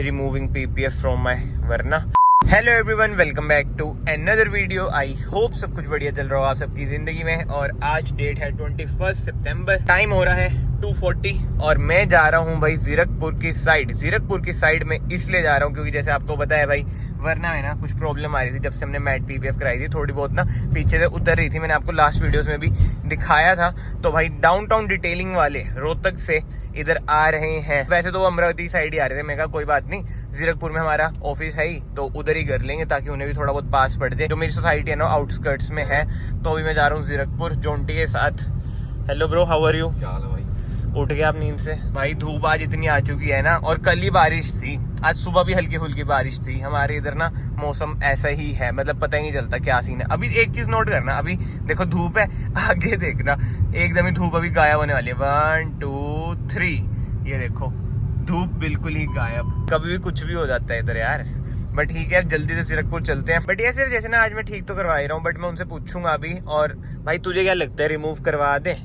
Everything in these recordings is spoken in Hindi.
removing PPF from my Verna. Hello everyone, welcome back to another video. I hope सब कुछ बढ़िया चल रहा हो आप सबकी जिंदगी में। और आज डेट है 21 सितंबर, टाइम हो रहा है 2:40 और मैं जा रहा हूँ भाई जीरकपुर की साइड में इसलिए जा रहा हूँ क्योंकि जैसे आपको पता है भाई वरना में ना कुछ प्रॉब्लम आ रही थी जब से हमने मैट PPF कराई थी, थोड़ी बहुत ना पीछे से उतर रही थी। मैंने आपको लास्ट वीडियोस में भी दिखाया था। तो भाई डाउनटाउन डिटेलिंग वाले रोहतक से इधर आ रहे हैं। वैसे तो वो अमरावती साइड ही आ रहे थे। मैं कहा कोई बात नहीं, जीरकपुर में हमारा ऑफिस है ही तो उधर ही कर लेंगे ताकि उन्हें भी थोड़ा बहुत पास पड़ जाए। जो मेरी सोसाइटी है ना आउटस्कर्ट्स में है, तो अभी मैं जा रहा हूँ जीरकपुर जोंटी के साथ। Hello bro, how are you? क्या हाल है भाई? उठ गया आप नींद से? भाई धूप आज इतनी आ चुकी है ना, और कल ही बारिश थी, आज सुबह भी हल्की फुल्की बारिश थी। हमारे इधर ना मौसम ऐसा ही है, मतलब पता ही नहीं चलता क्या सीन है। अभी एक चीज नोट करना, अभी देखो धूप है, आगे देखना एकदम ही धूप अभी गायब होने वाली है। 1 2 3 ये देखो धूप बिल्कुल ही गायब। कभी भी कुछ भी हो जाता है इधर यार। बट ठीक है, जल्दी से जीरकपुर चलते हैं। बट ये सिर्फ जैसे ना आज मैं ठीक तो करवा ही रहा हूँ, बट मैं उनसे पूछूंगा अभी। और भाई तुझे क्या लगता है, रिमूव करवा दे?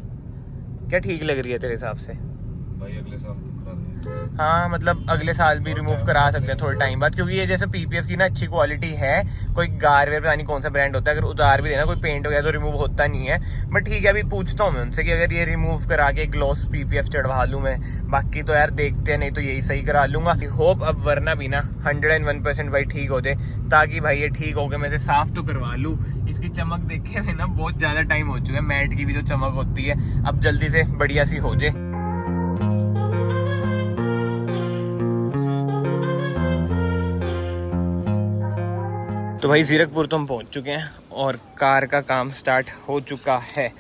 क्या ठीक लग रही है तेरे हिसाब से? भाई अगले साल तो करा देंगे। हाँ मतलब अगले साल भी रिमूव करा सकते हैं थोड़े टाइम बाद, क्योंकि ये जैसे PPF की ना अच्छी क्वालिटी है। कोई गारवेयर पता नहीं कौन सा ब्रांड होता है, अगर उतार भी देना कोई पेंट हो गया तो रिमूव होता नहीं है। बट ठीक है, अभी पूछता हूँ मैं उनसे कि अगर ये रिमूव करा के ग्लॉस PPF चढ़वा लूँ मैं। बाकी तो यार देखते हैं, नहीं तो यही सही करा लूंगा। होप अब वरना भी ना 101% भाई ठीक हो जाए, ताकि भाई ये ठीक हो गया मैं इसे साफ तो करवा लूँ। इसकी चमक देखे हुए ना बहुत ज्यादा टाइम हो चुका है, मैट की भी जो चमक होती है अब जल्दी से बढ़िया सी हो जाए। तो भाई जीरकपुर तो हम पहुंच चुके हैं और कार का काम स्टार्ट हो चुका है।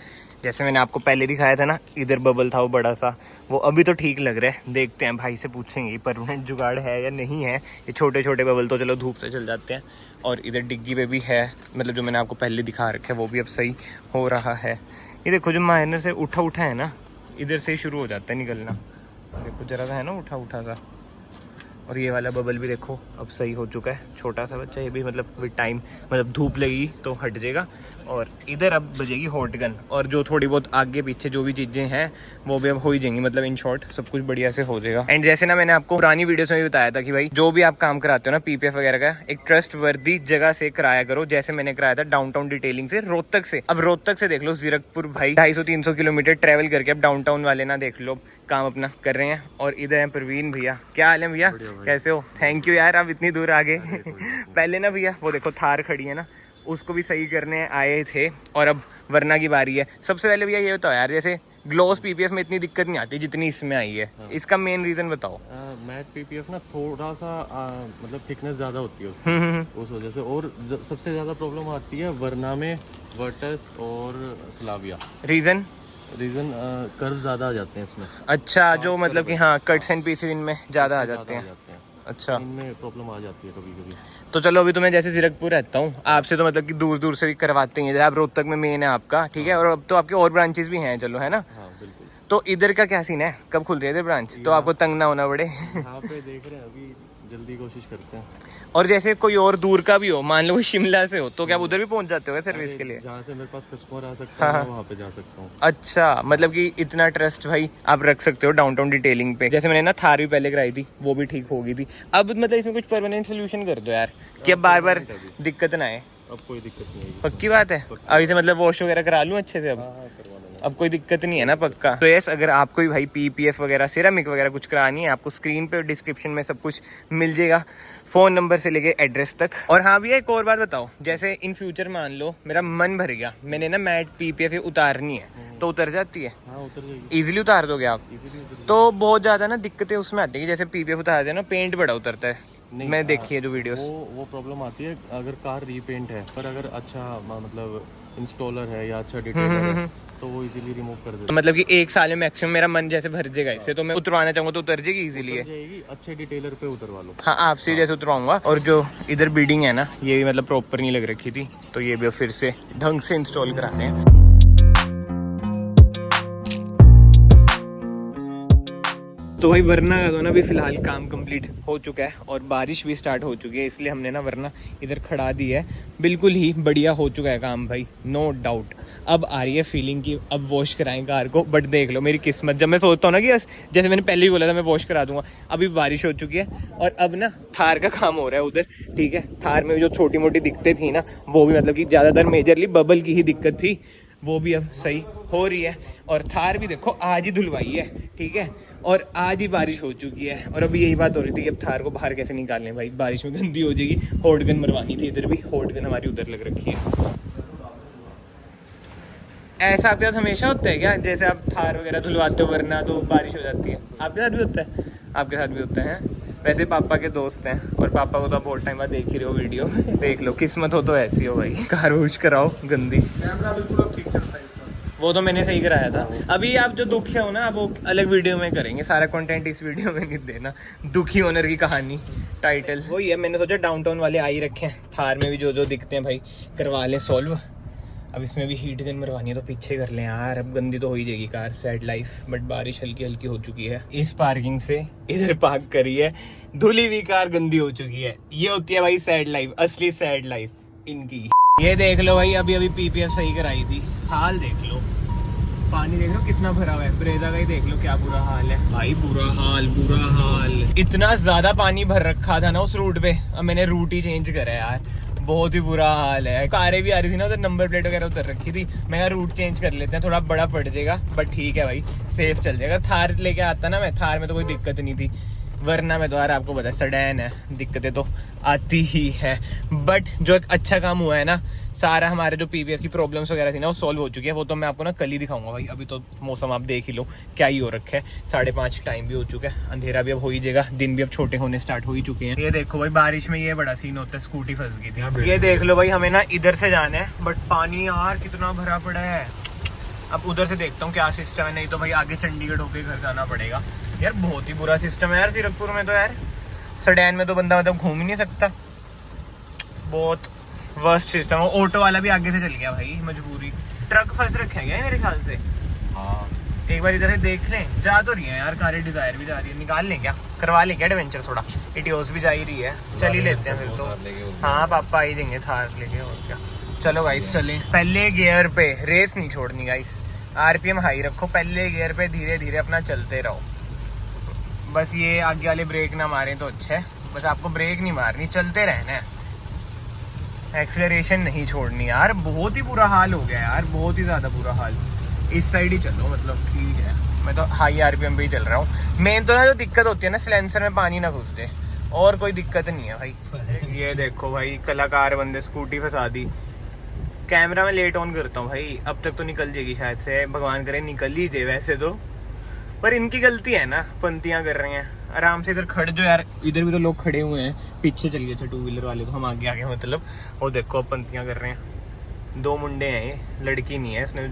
जैसे मैंने आपको पहले दिखाया था ना, इधर बबल था वो बड़ा सा, वो अभी तो ठीक लग रहा है। देखते हैं, भाई से पूछेंगे परमानेंट जुगाड़ है या नहीं है। ये छोटे छोटे बबल तो चलो धूप से चल जाते हैं। और इधर डिग्गी पे भी है, मतलब जो मैंने आपको पहले दिखा रखा है वो भी अब सही हो रहा है। ये देखो जो माइनर से उठा है ना, इधर से ही शुरू हो जाता है निकलना। देखो जरा सा है ना उठा सा। और ये वाला बबल भी देखो अब सही हो चुका है। छोटा सा बच्चा ये भी, मतलब विद टाइम, मतलब धूप लगेगी तो हट जाएगा। और इधर अब बजेगी हॉट गन, और जो थोड़ी बहुत आगे पीछे जो भी चीज़ें हैं वो भी अब हो ही जाएंगी। मतलब इन शॉर्ट सब कुछ बढ़िया से हो जाएगा। एंड जैसे ना मैंने आपको पुरानी वीडियोस में भी बताया था कि भाई जो भी आप काम कराते हो ना PPF वगैरह का, एक ट्रस्ट वर्दी जगह से कराया करो। जैसे मैंने कराया था डाउनटाउन डिटेलिंग से रोहतक से। अब रोहतक से देख लो जीरकपुर भाई 250-300 किलोमीटर ट्रेवल करके अब डाउनटाउन वाले ना देख लो काम अपना कर रहे हैं। और इधर है प्रवीण भैया। क्या हाल है भैया, कैसे हो? थैंक यू यार, आप इतनी दूर आ गए। पहले ना भैया वो देखो थार खड़ी है ना, उसको भी सही करने आए थे और अब वरना की बारी है। सबसे पहले भैया ये बताओ यार, जैसे ग्लॉस PPF में इतनी दिक्कत नहीं आती जितनी इसमें आई है। इसका मेन रीजन बताओ। मैट PPF ना थोड़ा सा मतलब थिकनेस ज़्यादा होती है उसकी, उस वजह से। और सबसे ज़्यादा प्रॉब्लम आती है वरना में वर्टस और स्लाविया। रीजन कर्व ज़्यादा आ जाते हैं इसमें। अच्छा, जो मतलब कि हाँ कट्स एंड पीसेस इनमें ज़्यादा आ जाते हैं। अच्छा, इनमें प्रॉब्लम आ जाती है कभी कभी। तो चलो अभी तो मैं जैसे जीरकपुर रहता हूँ, आपसे तो मतलब कि दूर दूर से भी करवाते हैं। जैसे आप रोहतक में मेन है आपका, ठीक है, और अब तो आपके और ब्रांचेस भी हैं, चलो है ना। हाँ बिल्कुल। तो इधर का क्या सीन है, कब खुल रही है इधर ब्रांच, तो आपको तंग ना होना पड़े? यहाँ पे देख रहे हैं, अभी जल्दी कोशिश करते हैं। और जैसे कोई और दूर का भी हो, मान लो शिमला से हो, तो क्या आप उधर भी पहुंच जाते हो सर्विस के लिए? जहाँ से मेरे पास कस्टमर आ सकता है वहाँ पे जा सकता हूँ। अच्छा, मतलब कि इतना ट्रस्ट भाई आप रख सकते हो डाउनटाउन डिटेलिंग पे। जैसे मैंने ना थार भी पहले कराई थी, वो भी ठीक हो गई थी। अब मतलब इसमें कुछ परमानेंट सोल्यूशन कर दो यार, कि अब बार बार दिक्कत ना आए। अब कोई दिक्कत नहीं है। पक्की बात है? अभी से मतलब वॉश वगैरह करा लूँ अच्छे से अब कोई दिक्कत नहीं है ना? पक्का। तो यस, अगर आपको भी भाई PPF वगैरह सिरेमिक वगैरह कुछ करानी है, आपको स्क्रीन पे और डिस्क्रिप्शन में सब कुछ मिल जाएगा, फ़ोन नंबर से लेके एड्रेस तक। और हाँ भैया एक और बात बताओ, जैसे इन फ्यूचर मान लो मेरा मन भर गया, मैंने ना मैट PPF उतारनी है, तो उतर जाती है? हाँ उतर जाएगी। ईजिली उतार दोगे आप? तो बहुत ज़्यादा ना दिक्कतें उसमें आती है, जैसे PPF उतारते हैं ना पेंट बड़ा उतरता है। मैं देखी है जो वीडियोस, वो प्रॉब्लम आती है अगर कार रीपेंट है। पर अगर अच्छा मतलब इंस्टॉलर है या अच्छा डिटेलर है तो वो इजीली रिमूव कर देता है। तो मतलब कि एक साल में मैक्सिमम मेरा मन जैसे भर जाएगा इससे, तो मैं उतरवाना चाहूँगा तो उतर जाएगी इजीली? जाएगी, अच्छे डिटेलर पे उतरवा लो। हाँ आपसे जैसे उतरवाऊंगा। और जो इधर बीडिंग है ना, ये भी मतलब प्रॉपर नहीं लग रखी थी, तो ये भी फिर से ढंग से इंस्टॉल कराते हैं। तो भाई वरना का तो ना अभी फिलहाल काम कंप्लीट हो चुका है और बारिश भी स्टार्ट हो चुकी है, इसलिए हमने ना वरना इधर खड़ा दी है। बिल्कुल ही बढ़िया हो चुका है काम भाई, नो डाउट। अब आ रही है फीलिंग की अब वॉश कराएं कार को, बट देख लो मेरी किस्मत, जब मैं सोचता हूँ ना कि जैसे मैंने पहले ही बोला था मैं वॉश करा दूंगा, अभी बारिश हो चुकी है और अब ना थार का काम हो रहा है उधर, ठीक है। थार में जो छोटी मोटी दिक्कतें थी ना, वो भी मतलब कि ज़्यादातर मेजरली बबल की ही दिक्कत थी, वो भी अब सही हो रही है। और थार भी देखो आज ही धुलवाई है, ठीक है, और आज ही बारिश हो चुकी है। और अभी यही बात हो रही थी कि अब थार को बाहर कैसे निकालें भाई, बारिश में गंदी हो जाएगी। हॉट गन मरवानी थी, इधर भी हॉट गन हमारी उधर लग रखी है। ऐसा आपके साथ हमेशा होता है क्या, जैसे आप थार वगैरह धुलवाते हो वरना तो बारिश हो जाती है? आपके साथ भी होता है? आपके साथ भी होता है? वैसे पापा के दोस्त हैं और पापा को तो बहुत टाइम बाद देख ही रहे हो वीडियो। देख लो किस्मत हो तो ऐसी हो भाई, कार वॉश कराओ गंदी। कैमरा बिल्कुल अब ठीक चलता है इसका। वो तो मैंने सही कराया था। अभी आप जो दुखी हो ना, आप वो अलग वीडियो में करेंगे, सारा कंटेंट इस वीडियो में नहीं देना। दुखी ओनर की कहानी टाइटल वही है। मैंने सोचा डाउनटाउन वाले आ ही रखे हैं, थार में भी जो जो दिखते हैं भाई करवा लें सॉल्व। अब इसमें भी हीट गन मरवानी है तो पीछे कर लें यार, अब गंदी तो हो ही जाएगी कार, सैड लाइफ। बट बारिश हल्की हल्की हो चुकी है, इस पार्किंग से इधर पार्क करी है, धुली हुई कार गंदी हो चुकी है। ये होती है भाई सैड लाइफ, असली सैड लाइफ इनकी। ये देख लो भाई, अभी अभी पीपीएफ सही कराई थी, हाल देख लो, पानी देख लो कितना भरा हुआ है। ब्रेजा का ही देख लो क्या बुरा हाल है भाई, बुरा हाल बुरा हाल। इतना ज्यादा पानी भर रखा था ना उस रूट पे, अब मैंने रूट ही चेंज करा है यार, बहुत ही बुरा हाल है। कारें भी आ रही थी ना उधर, नंबर प्लेट वगैरह उधर रखी थी, मैं यार रूट चेंज कर लेते हैं, थोड़ा बड़ा पड़ जाएगा बट ठीक है भाई, सेफ चल जाएगा। थार लेके आता ना मैं, थार में तो कोई दिक्कत नहीं थी, वरना में तो यार आपको पता है सडैन है, दिक्कतें तो आती ही है। बट जो एक अच्छा काम हुआ है ना, सारा हमारे जो पीवीएफ की प्रॉब्लम्स वगैरह थी ना वो सॉल्व हो चुकी है। वो तो मैं आपको ना कल ही दिखाऊंगा भाई, अभी तो मौसम आप देख ही लो क्या ही हो रखा है। 5:30 टाइम भी हो चुका है, अंधेरा भी अब हो ही जाएगा, दिन भी अब छोटे होने स्टार्ट हो ही चुके हैं। ये देखो भाई बारिश में ये बड़ा सीन होता है, स्कूटी फंस गई थी। ये देख लो भाई, हमें ना इधर से जाना है बट पानी यार कितना भरा पड़ा है। अब उधर से देखता हूँ क्या सिस्टम है, नहीं तो भाई आगे चंडीगढ़ होके घर जाना पड़ेगा। यार बहुत ही बुरा सिस्टम है यार जीरकपुर में तो यार, सडैन में तो बंदा मतलब घूम ही नहीं सकता, बहुत वर्स्ट सिस्टम है। ऑटो वाला भी आगे से चल गया भाई, मजबूरी। ट्रक फंस रखे हैं मेरे ख्याल से। हाँ एक बार इधर से देख लें, जा तो रही है यार कारें, डिजायर भी जा रही है, निकाल लें क्या, करवा लें क्या एडवेंचर थोड़ा, इटियोस भी जा ही रही है, चल ही लेते हैं फिर तो। हाँ पापा ही देंगे थार लेके, और क्या। चलो गाइस चलें, पहले गियर पे रेस नहीं छोड़नी गाइस, आरपीएम हाई रखो, पहले गियर पे धीरे धीरे अपना चलते रहो। बस ये आगे वाले ब्रेक ना मारें तो अच्छा है, बस आपको ब्रेक नहीं मारनी, चलते रहना है, एक्सेलरेशन नहीं छोड़नी यार। बहुत ही बुरा हाल हो गया यार, बहुत ही ज़्यादा बुरा हाल। इस साइड ही चलो, मतलब ठीक है, मैं तो हाई आरपीएम पे ही चल रहा हूँ। मेन तो ना जो दिक्कत होती है ना, सिलेंसर में पानी ना घुस दे, और कोई दिक्कत नहीं है भाई। ये देखो भाई कलाकार बंदे, स्कूटी फंसा दी। कैमरा में लेट ऑन करता हूँ भाई, अब तक तो निकल जाएगी शायद से, भगवान करे निकल ही जाए वैसे तो, पर इनकी गलती है ना, पंतियां कर रहे हैं आराम से। इधर खड़े जो यार, इधर भी तो लोग खड़े हुए हैं, पीछे चल गए थे टू व्हीलर वाले, तो हम आगे आगे मतलब, वो देखो अब पंतियां कर रहे हैं। 2 मुंडे हैं ये, लड़की नहीं है, इसने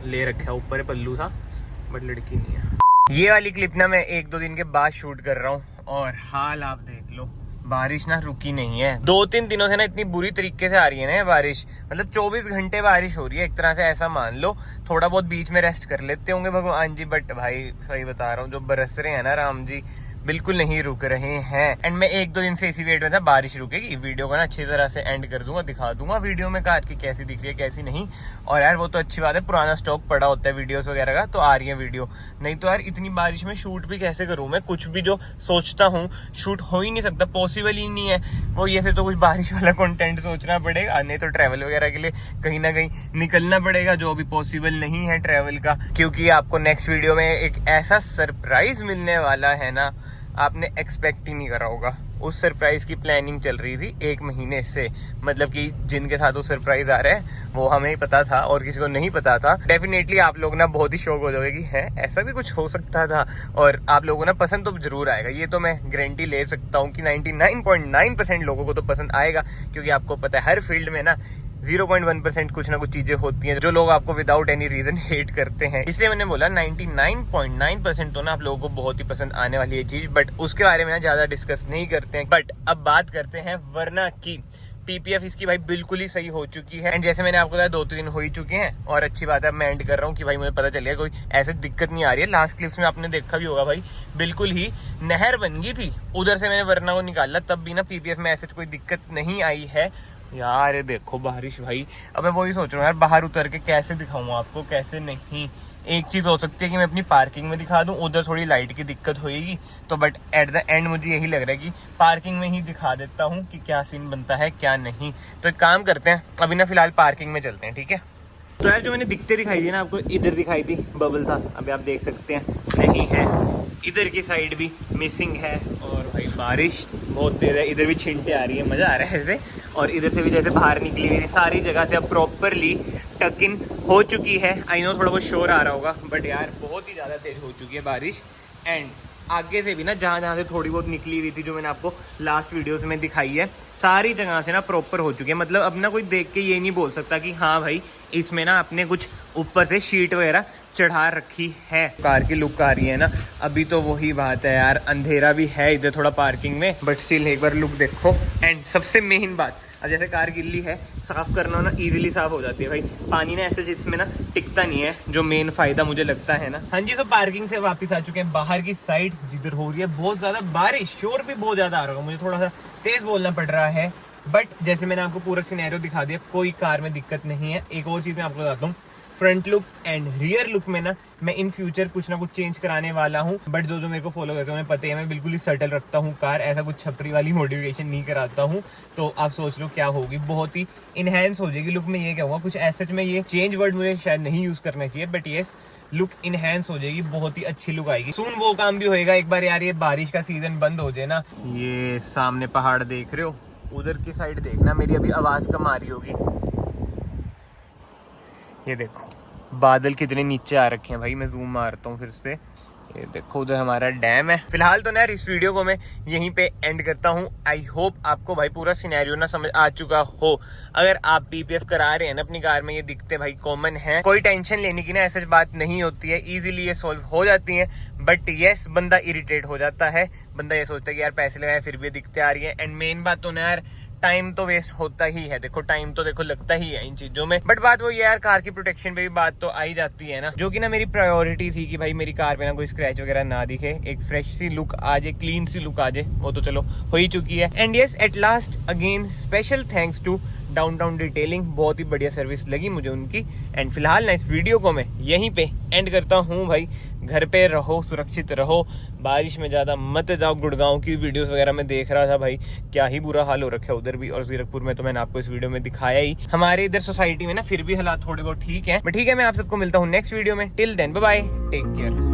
ले रखा है ऊपर पल्लू सा, बट लड़की नहीं है। ये वाली क्लिप ना मैं 1-2 दिन के बाद शूट कर रहा हूँ और हाल आप देख लो, बारिश ना रुकी नहीं है। 2-3 दिनों से ना इतनी बुरी तरीके से आ रही है ना ये बारिश, मतलब 24 घंटे बारिश हो रही है एक तरह से, ऐसा मान लो। थोड़ा बहुत बीच में रेस्ट कर लेते होंगे भगवान जी, बट भाई सही बता रहा हूँ, जो बरस रहे हैं ना राम जी, बिल्कुल नहीं रुक रहे हैं। एंड मैं 1-2 दिन से इसी वेट में था बारिश रुकेगी, वीडियो को ना अच्छी तरह से एंड कर दूंगा, दिखा दूंगा वीडियो में कार की कैसी दिख रही है कैसी नहीं। और यार वो तो अच्छी बात है, पुराना स्टॉक पड़ा होता है वीडियोस वगैरह का, तो आ रही है वीडियो। नहीं तो यार इतनी बारिश में शूट भी कैसे करूँ मैं, कुछ भी जो सोचता हूँ शूट हो ही नहीं सकता, पॉसिबल ही नहीं है वो। ये फिर तो कुछ बारिश वाला कंटेंट सोचना पड़ेगा, नहीं तो ट्रैवल वगैरह के लिए कहीं ना कहीं निकलना पड़ेगा, जो अभी पॉसिबल नहीं है ट्रैवल का। क्योंकि आपको नेक्स्ट वीडियो में एक ऐसा सरप्राइज मिलने वाला है ना, आपने एक्सपेक्ट ही नहीं करा होगा। उस सरप्राइज की प्लानिंग चल रही थी 1 महीने से, मतलब कि जिनके साथ वो सरप्राइज आ रहा है वो हमें ही पता था और किसी को नहीं पता था। डेफिनेटली आप लोग ना बहुत ही शौक हो जाओगे कि है ऐसा भी कुछ हो सकता था, और आप लोगों को ना पसंद तो जरूर आएगा, ये तो मैं गारंटी ले सकता हूँ कि 99.9% लोगों को तो पसंद आएगा। क्योंकि आपको पता है हर फील्ड में ना 0.1% कुछ ना कुछ चीजें होती हैं जो लोग आपको विदाउट एनी रीजन हेट करते हैं। इसलिए मैंने बोला 99.9% तो ना आप लोगों को बहुत ही पसंद आने वाली है चीज, बट उसके बारे में ना ज्यादा डिस्कस नहीं करते हैं। बट अब बात करते हैं वरना की। पीपीएफ इसकी भाई बिल्कुल ही सही हो चुकी है। एंड जैसे मैंने आपको बताया 2-3 दिन हो ही चुके हैं और अच्छी बात है, मैं एंड कर रहा हूँ कि भाई मुझे पता चल गया कोई ऐसे दिक्कत नहीं आ रही है। लास्ट क्लिप्स में आपने देखा भी होगा भाई, बिल्कुल ही नहर बन गई थी, उधर से मैंने वरना को निकाला तब भी ना पीपीएफ में ऐसे कोई दिक्कत नहीं आई है यार। ये देखो बारिश भाई, अब मैं वही सोच रहा हूँ यार बाहर उतर के कैसे दिखाऊँ आपको, कैसे नहीं। एक चीज़ हो सकती है कि मैं अपनी पार्किंग में दिखा दूं, उधर थोड़ी लाइट की दिक्कत होएगी तो, बट एट द एंड मुझे यही लग रहा है कि पार्किंग में ही दिखा देता हूं कि क्या सीन बनता है क्या नहीं। तो एक काम करते हैं, अभी ना फिलहाल पार्किंग में चलते हैं, ठीक है। तो यार जो मैंने दिखते दिखाई दी ना आपको, इधर दिखाई थी बबल था, अभी आप देख सकते हैं नहीं है। इधर की साइड भी मिसिंग है और भाई बारिश बहुत तेज है, इधर भी छिंटे आ रही है, मज़ा आ रहा है ऐसे। और इधर से भी जैसे बाहर निकली हुई थी, सारी जगह से अब प्रॉपरली टक इन हो चुकी है। आई नो थोड़ा बहुत शोर आ रहा होगा, बट यार बहुत ही ज़्यादा तेज हो चुकी है बारिश। एंड आगे से भी ना जहाँ से थोड़ी बहुत निकली हुई थी, जो मैंने आपको लास्ट वीडियोस में दिखाई है, सारी जगह से ना प्रॉपर हो चुकी है। मतलब अब ना कोई देख के ये नहीं बोल सकता कि हाँ भाई इसमें ना आपने कुछ ऊपर से शीट वगैरह चढ़ा रखी है। कार की लुक आ रही है ना, अभी तो वही बात है यार, अंधेरा भी है इधर थोड़ा पार्किंग में, बट स्टिल एक बार लुक देखो। एंड सबसे मेन बात, अब जैसे कार गिल्ली है, साफ़ करना ना इजीली साफ़ हो जाती है भाई, पानी ना ऐसे इसमें ना टिकता नहीं है, जो मेन फ़ायदा मुझे लगता है ना। हाँ जी, तो पार्किंग से वापस आ चुके हैं बाहर की साइड, जिधर हो रही है बहुत ज़्यादा बारिश, शोर भी बहुत ज़्यादा आ रहा होगा, मुझे थोड़ा सा तेज़ बोलना पड़ रहा है, बट जैसे मैंने आपको पूरा सिनेरियो दिखा दिया, कोई कार में दिक्कत नहीं है। एक और चीज़ मैं आपको बताता हूँ, front look and rear look में ना मैं इन फ्यूचर कुछ ना कुछ चेंज कराने वाला हूँ, बट जो मेरे को फॉलो करते हैं उन्हें पता है मैं बिल्कुल ही सटल रखता हूँ कार, ऐसा कुछ छपरी वाली मॉडिफिकेशन नहीं कराता हूँ। तो आप सोच लो क्या होगी, बहुत ही इनहेंस हो जाएगी लुक में, ये क्या हुआ कुछ ऐसे में, ये चेंज वर्ड मुझे शायद नहीं यूज करना चाहिए, बट येस लुक इनहेंस हो जाएगी, बहुत ही अच्छी लुक आएगी। सून वो काम भी होएगा एक बार यार, ये बारिश का सीजन बंद हो जाए ना। ये सामने पहाड़ देख रहे हो, उधर की साइड देखना, मेरी अभी आवाज कम आ रही होगी। ये देखो बादल कितने नीचे आ रखे हैं भाई, मैं जूम मारता हूँ फिर से, ये देखो उधर हमारा डैम है। फिलहाल तो ना यार इस वीडियो को मैं यहीं पे एंड करता हूँ। आई होप आपको भाई पूरा सिनेरियो ना समझ आ चुका हो। अगर आप पीपीएफ करा रहे हैं ना अपनी कार में, ये दिक्कतें भाई कॉमन है, कोई टेंशन लेने की ना ऐसी बात नहीं होती है, इजीली ये सॉल्व हो जाती है। बट यस बंदा इरिटेट हो जाता है, बंदा ये सोचता है कि यार पैसे लगाए फिर भी दिक्कतें आ रही है। एंड मेन बात तो ना यार टाइम तो वेस्ट होता ही है, देखो टाइम तो देखो लगता ही है इन चीजों में, बट बात वो ये यार कार की प्रोटेक्शन पे भी बात तो आई जाती है ना, जो कि ना मेरी प्रायोरिटी थी कि भाई मेरी कार पे ना कोई स्क्रैच वगैरह ना दिखे, एक फ्रेश सी लुक आ जाए, क्लीन सी लुक आ जाए, वो तो चलो हो ही चुकी है। And yes at last again special thanks to Downtown Detailing, बहुत ही बढ़िया सर्विस लगी मुझे उनकी। एंड फिलहाल ना इस वीडियो को मैं यहीं पे एंड करता हूँ भाई, घर पे रहो, सुरक्षित रहो, बारिश में ज़्यादा मत जाओ। गुड़गांव की वीडियोस वगैरह में देख रहा था भाई, क्या ही बुरा हाल हो रखा है उधर भी, और जीरकपुर में तो मैंने आपको इस वीडियो में दिखाया ही। हमारे इधर सोसाइटी में ना फिर भी हालात थोड़े बहुत ठीक है, बट ठीक है मैं आप सबको मिलता हूँ नेक्स्ट वीडियो में। Till then bye bye, take care.